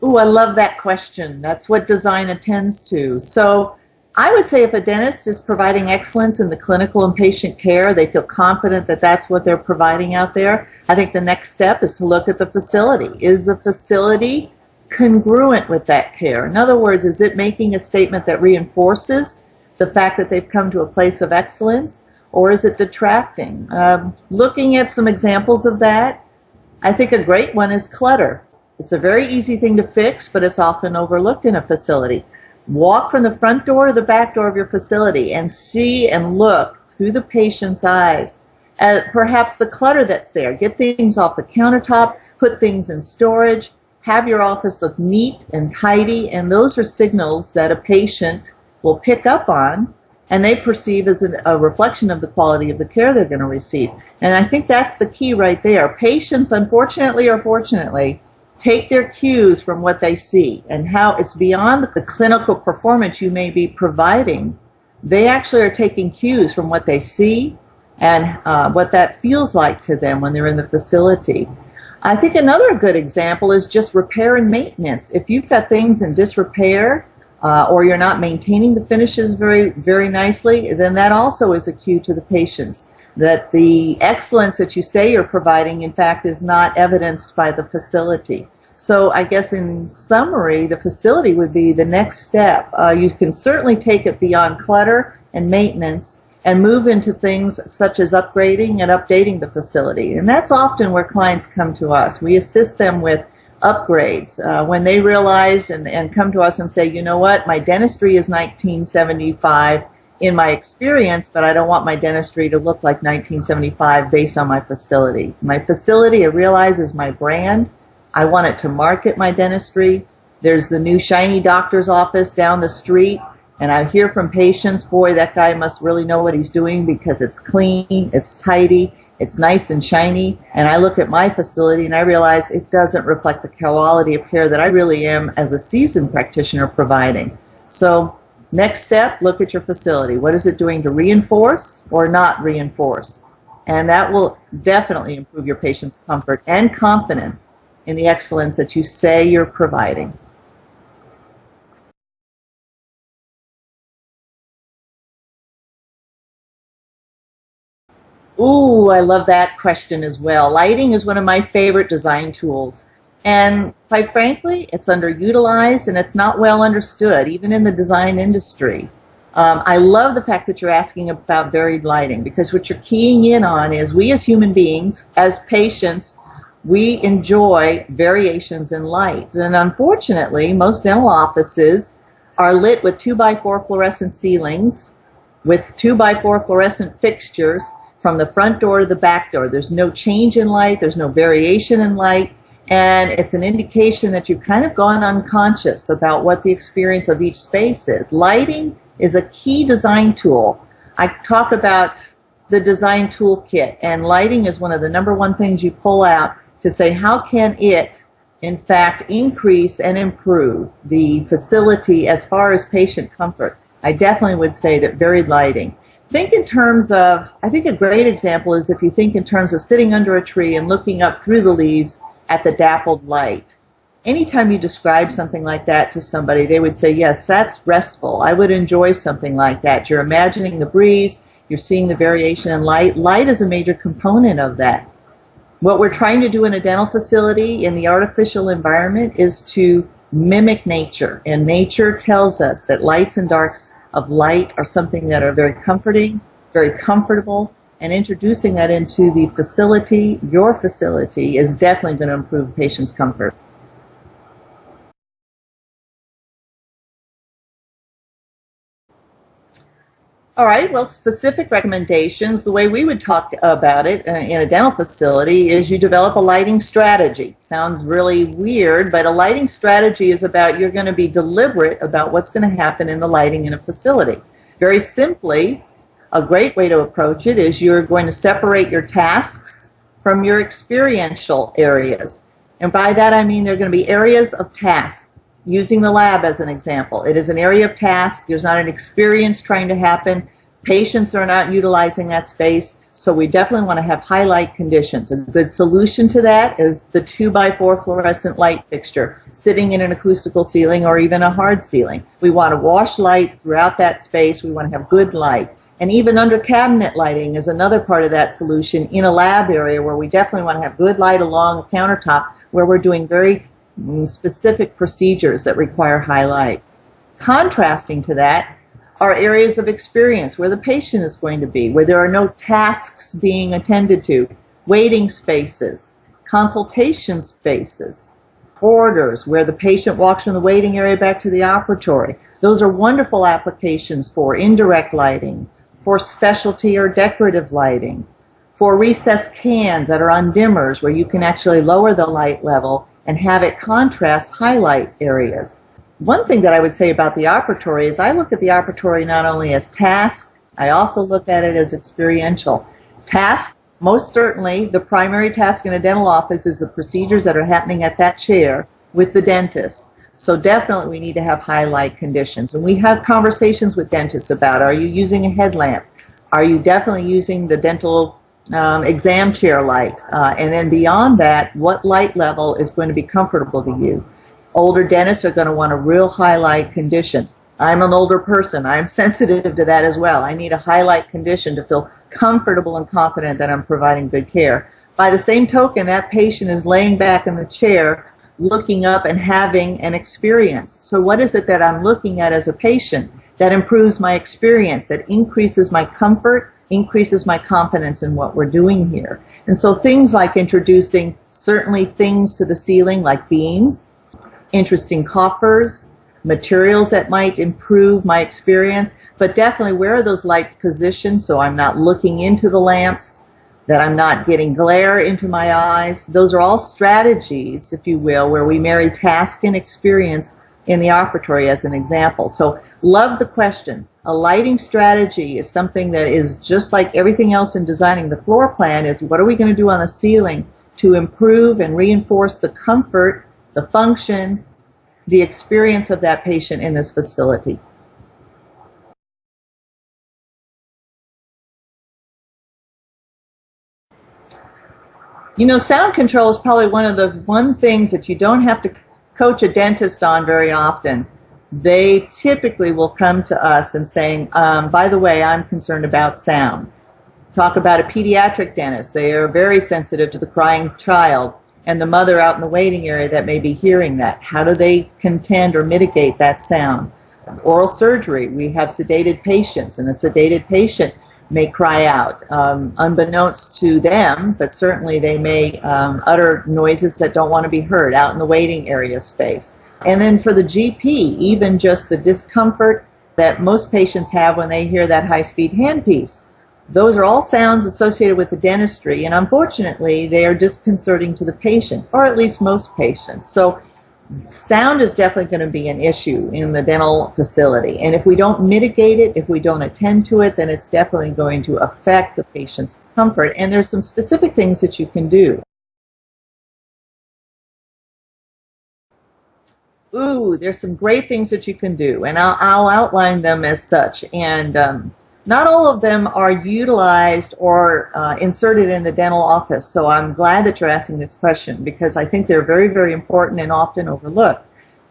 Ooh, I love that question. That's what design attends to. So I would say if a dentist is providing excellence in the clinical and patient care, they feel confident that that's what they're providing out there. I think the next step is to look at the facility. Is the facility congruent with that care? In other words, is it making a statement that reinforces the fact that they've come to a place of excellence, or is it detracting? Looking at some examples of that, I think a great one is clutter. It's a very easy thing to fix, but it's often overlooked in a facility. Walk from the front door to the back door of your facility and see and look through the patient's eyes at perhaps the clutter that's there. Get things off the countertop, put things in storage, have your office look neat and tidy, and those are signals that a patient will pick up on and they perceive as a reflection of the quality of the care they're going to receive. And I think that's the key right there. Patients, unfortunately or fortunately, take their cues from what they see, and how it's beyond the clinical performance you may be providing. They actually are taking cues from what they see and what that feels like to them when they're in the facility. I think another good example is just repair and maintenance. If you've got things in disrepair or you're not maintaining the finishes very nicely, then that also is a cue to the patients that the excellence that you say you're providing, in fact, is not evidenced by the facility. So I guess in summary, the facility would be the next step. You can certainly take it beyond clutter and maintenance and move into things such as upgrading and updating the facility. And that's often where clients come to us. We assist them with upgrades when they realize and come to us and say, you know what, my dentistry is 1975 in my experience, but I don't want my dentistry to look like 1975 based on my facility. My facility, I realize, is my brand. I want it to market my dentistry. There's the new shiny doctor's office down the street, and I hear from patients, boy, that guy must really know what he's doing because it's clean, it's tidy, it's nice and shiny. And I look at my facility and I realize it doesn't reflect the quality of care that I really am as a seasoned practitioner providing. So next step, look at your facility. What is it doing to reinforce or not reinforce? And that will definitely improve your patient's comfort and confidence in the excellence that you say you're providing. Ooh, I love that question as well. Lighting is one of my favorite design tools. And quite frankly, it's underutilized and it's not well understood, even in the design industry. I love the fact that you're asking about varied lighting, because what you're keying in on is we as human beings, as patients, we enjoy variations in light. And unfortunately, most dental offices are lit with 2x4 fluorescent ceilings with 2x4 fluorescent fixtures from the front door to the back door. There's no change in light, there's no variation in light, and it's an indication that you've kind of gone unconscious about what the experience of each space is. Lighting is a key design tool. I talk about the design toolkit, and lighting is one of the #1 things you pull out to say how can it in fact increase and improve the facility as far as patient comfort. I definitely would say that varied lighting. Think in terms of, I think a great example is if you think in terms of sitting under a tree and looking up through the leaves at the dappled light. Anytime you describe something like that to somebody, they would say, yes, that's restful. I would enjoy something like that. You're imagining the breeze, you're seeing the variation in light. Light is a major component of that. What we're trying to do in a dental facility in the artificial environment is to mimic nature. And nature tells us that lights and darks of light are something that are very comforting, very comfortable, and introducing that into the facility, your facility, is definitely going to improve patients' comfort. All right, well, specific recommendations, the way we would talk about it in a dental facility is you develop a lighting strategy. Sounds really weird, but a lighting strategy is about you're going to be deliberate about what's going to happen in the lighting in a facility. Very simply, a great way to approach it is you're going to separate your tasks from your experiential areas. And by that I mean there are going to be areas of task. Using the lab as an example, it is an area of task. There's not an experience trying to happen. Patients are not utilizing that space. So we definitely want to have highlight conditions. A good solution to that is the 2x4 fluorescent light fixture sitting in an acoustical ceiling or even a hard ceiling. We want to wash light throughout that space. We want to have good light. And even under cabinet lighting is another part of that solution in a lab area where we definitely want to have good light along a countertop where we're doing very specific procedures that require high light. Contrasting to that are areas of experience where the patient is going to be, where there are no tasks being attended to, waiting spaces, consultation spaces, corridors where the patient walks from the waiting area back to the operatory. Those are wonderful applications for indirect lighting, for specialty or decorative lighting, for recessed cans that are on dimmers where you can actually lower the light level and have it contrast highlight areas. One thing that I would say about the operatory is I look at the operatory not only as task, I also look at it as experiential. Task, most certainly, the primary task in a dental office is the procedures that are happening at that chair with the dentist. So definitely we need to have highlight conditions. And we have conversations with dentists about, are you using a headlamp? Are you definitely using the dental exam chair light? And then beyond that, what light level is going to be comfortable to you? Older dentists are going to want a real highlight condition. I'm an older person. I'm sensitive to that as well. I need a highlight condition to feel comfortable and confident that I'm providing good care. By the same token, that patient is laying back in the chair, looking up and having an experience. So what is it that I'm looking at as a patient that improves my experience, that increases my comfort, increases my confidence in what we're doing here? And so things like introducing certainly things to the ceiling like beams, interesting coffers, materials that might improve my experience, but definitely where are those lights positioned so I'm not looking into the lamps, that I'm not getting glare into my eyes. Those are all strategies, if you will, where we marry task and experience in the operatory as an example. So love the question. A lighting strategy is something that is just like everything else in designing the floor plan is what are we going to do on the ceiling to improve and reinforce the comfort, the function, the experience of that patient in this facility. You know, sound control is probably one of the things that you don't have to coach a dentist on very often. They typically will come to us and saying, by the way, I'm concerned about sound. Talk about a pediatric dentist. They are very sensitive to the crying child and the mother out in the waiting area that may be hearing that. How do they contend or mitigate that sound? Oral surgery, we have sedated patients, and a sedated patient may cry out, unbeknownst to them, but certainly they may utter noises that don't want to be heard out in the waiting area space. And then for the GP, even just the discomfort that most patients have when they hear that high-speed handpiece. Those are all sounds associated with the dentistry, and unfortunately, they are disconcerting to the patient, or at least most patients. So sound is definitely going to be an issue in the dental facility. And if we don't mitigate it, if we don't attend to it, then it's definitely going to affect the patient's comfort. And there's some specific things that you can do. Ooh, there's some great things that you can do, and I'll outline them as such. And not all of them are utilized or inserted in the dental office, so I'm glad that you're asking this question because I think they're very, very important and often overlooked.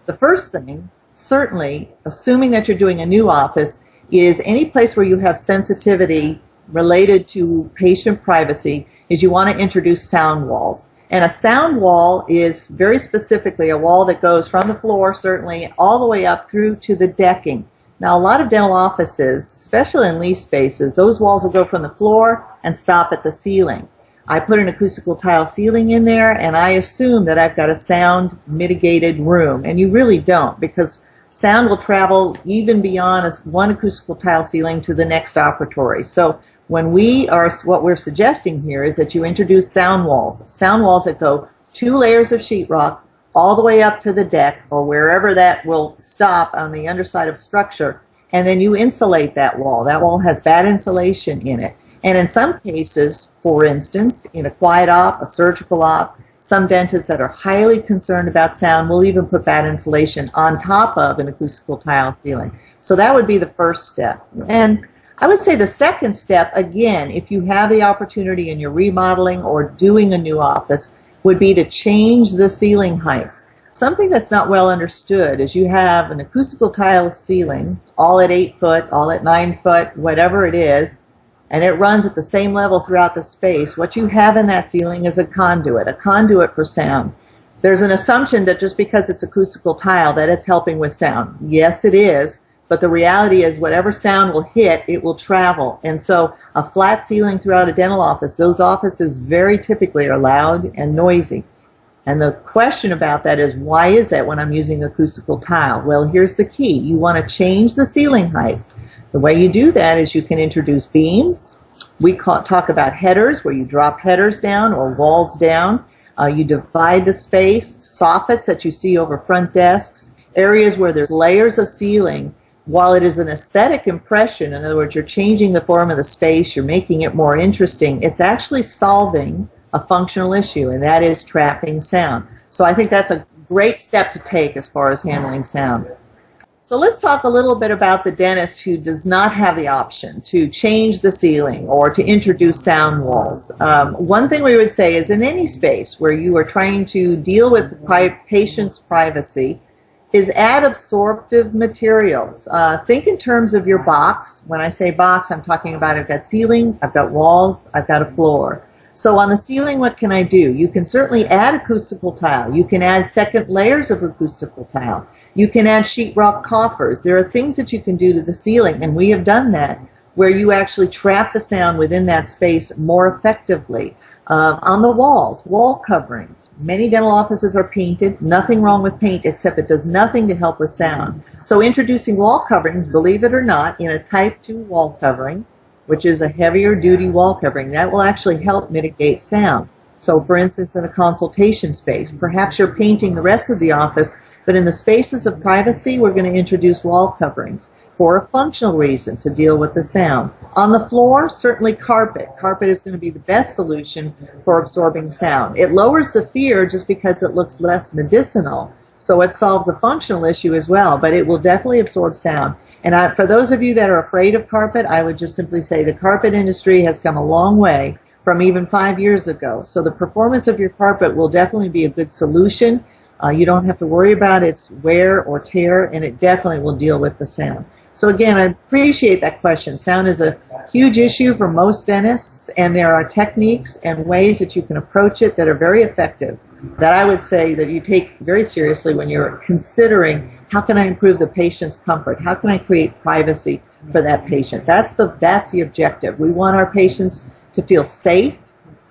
The first thing, certainly, assuming that you're doing a new office, is any place where you have sensitivity related to patient privacy is you want to introduce sound walls. And a sound wall is very specifically a wall that goes from the floor, certainly, all the way up through to the decking. Now, a lot of dental offices, especially in lease spaces, those walls will go from the floor and stop at the ceiling. I put an acoustical tile ceiling in there, and I assume that I've got a sound mitigated room. And you really don't, because sound will travel even beyond one acoustical tile ceiling to the next operatory. So when what we're suggesting here is that you introduce sound walls that go 2 layers of sheetrock all the way up to the deck or wherever that will stop on the underside of structure, and then you insulate that wall. That wall has bad insulation in it. And in some cases, for instance, in a quiet op, a surgical op, some dentists that are highly concerned about sound will even put bad insulation on top of an acoustical tile ceiling. So that would be the first step. And I would say the second step, again, if you have the opportunity and you're remodeling or doing a new office, would be to change the ceiling heights. Something that's not well understood is you have an acoustical tile ceiling, all at 8 foot, all at 9 foot, whatever it is, and it runs at the same level throughout the space. What you have in that ceiling is a conduit for sound. There's an assumption that just because it's acoustical tile that it's helping with sound. Yes, it is, but the reality is whatever sound will hit, it will travel. And so a flat ceiling throughout a dental office, those offices very typically are loud and noisy. And the question about that is, why is that when I'm using acoustical tile? Well, here's the key. You want to change the ceiling heights. The way you do that is you can introduce beams. We talk about headers, where you drop headers down or walls down. You divide the space, soffits that you see over front desks, areas where there's layers of ceiling. While it is an aesthetic impression, in other words, you're changing the form of the space, you're making it more interesting, it's actually solving a functional issue, and that is trapping sound. So I think that's a great step to take as far as handling sound. So let's talk a little bit about the dentist who does not have the option to change the ceiling or to introduce sound walls. One thing we would say is in any space where you are trying to deal with the patient's privacy is add absorptive materials. Think in terms of your box. When I say box, I'm talking about I've got ceiling, I've got walls, I've got a floor. So on the ceiling, what can I do? You can certainly add acoustical tile. You can add second layers of acoustical tile. You can add sheetrock coffers. There are things that you can do to the ceiling, and we have done that, where you actually trap the sound within that space more effectively. On the walls, wall coverings. Many dental offices are painted. Nothing wrong with paint, except it does nothing to help with sound. So introducing wall coverings, believe it or not, in a type 2 wall covering, which is a heavier duty wall covering, that will actually help mitigate sound. So for instance, in a consultation space, perhaps you're painting the rest of the office, but in the spaces of privacy, we're going to introduce wall coverings for a functional reason, to deal with the sound. On the floor, certainly carpet. Carpet is going to be the best solution for absorbing sound. It lowers the fear just because it looks less medicinal, so it solves a functional issue as well, but it will definitely absorb sound. And for those of you that are afraid of carpet, I would just simply say the carpet industry has come a long way from even 5 years ago. So the performance of your carpet will definitely be a good solution. You don't have to worry about its wear or tear, and it definitely will deal with the sound. So again, I appreciate that question. Sound is a huge issue for most dentists, and there are techniques and ways that you can approach it that are very effective, that I would say that you take very seriously when you're considering, how can I improve the patient's comfort? How can I create privacy for that patient? That's the objective. We want our patients to feel safe,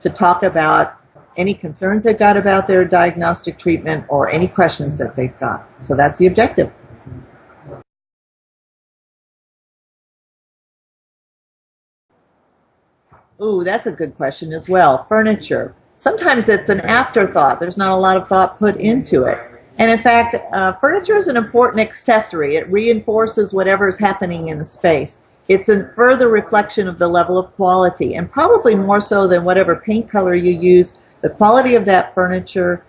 to talk about any concerns they've got about their diagnostic treatment or any questions that they've got. So that's the objective. Ooh, that's a good question as well. Furniture. Sometimes it's an afterthought. There's not a lot of thought put into it. And in fact, furniture is an important accessory. It reinforces whatever is happening in the space. It's a further reflection of the level of quality, and probably more so than whatever paint color you use. The quality of that furniture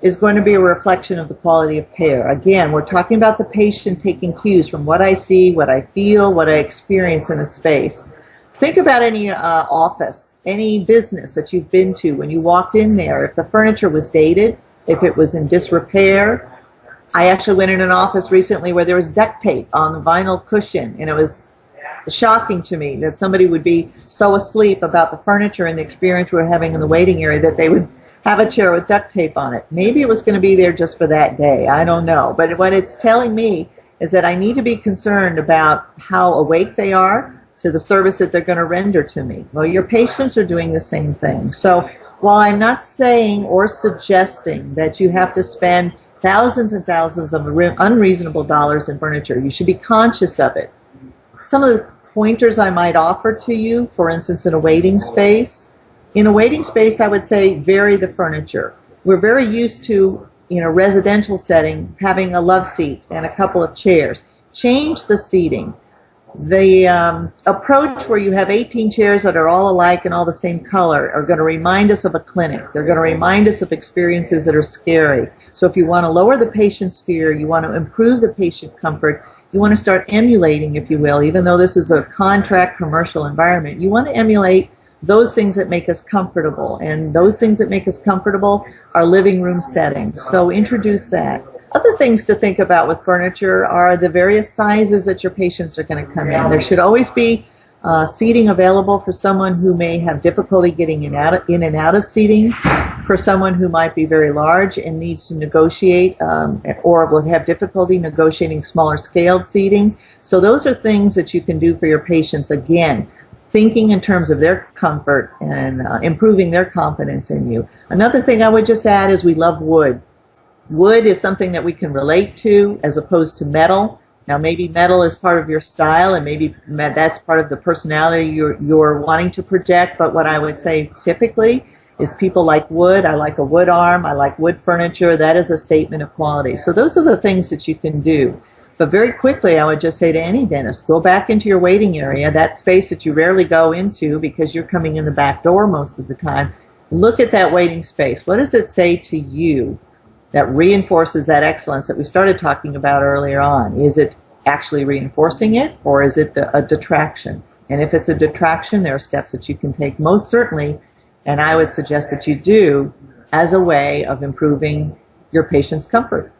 is going to be a reflection of the quality of care. Again, we're talking about the patient taking cues from what I see, what I feel, what I experience in a space. Think about any office, any business that you've been to. When you walked in there, if the furniture was dated, if it was in disrepair. I actually went in an office recently where there was duct tape on the vinyl cushion, and it was shocking to me that somebody would be so asleep about the furniture and the experience we were having in the waiting area that they would have a chair with duct tape on it. Maybe it was going to be there just for that day. I don't know. But what it's telling me is that I need to be concerned about how awake they are to the service that they're going to render to me. Well, your patients are doing the same thing. So while I'm not saying or suggesting that you have to spend thousands and thousands of unreasonable dollars in furniture, you should be conscious of it. Some of the pointers I might offer to you, for instance, in a waiting space. In a waiting space, I would say vary the furniture. We're very used to, in a residential setting, having a love seat and a couple of chairs. Change the seating. The approach where you have 18 chairs that are all alike and all the same color are going to remind us of a clinic. They're going to remind us of experiences that are scary. So if you want to lower the patient's fear, you want to improve the patient comfort, you want to start emulating, if you will, even though this is a contract commercial environment, you want to emulate those things that make us comfortable. And those things that make us comfortable are living room settings. So introduce that. Other things to think about with furniture are the various sizes that your patients are going to come in. There should always be seating available for someone who may have difficulty getting in and out of seating, for someone who might be very large and needs to negotiate or will have difficulty negotiating smaller scaled seating. So those are things that you can do for your patients, again, thinking in terms of their comfort and improving their confidence in you. Another thing I would just add is we love wood. Wood is something that we can relate to as opposed to metal. Now, maybe metal is part of your style, and maybe that's part of the personality you're wanting to project, but what I would say typically is people like wood. I like a wood arm. I like wood furniture. That is a statement of quality. So those are the things that you can do. But very quickly, I would just say to any dentist, go back into your waiting area, that space that you rarely go into because you're coming in the back door most of the time. Look at that waiting space. What does it say to you that reinforces that excellence that we started talking about earlier on? Is it actually reinforcing it, or is it a detraction? And if it's a detraction, there are steps that you can take, most certainly, and I would suggest that you do, as a way of improving your patient's comfort.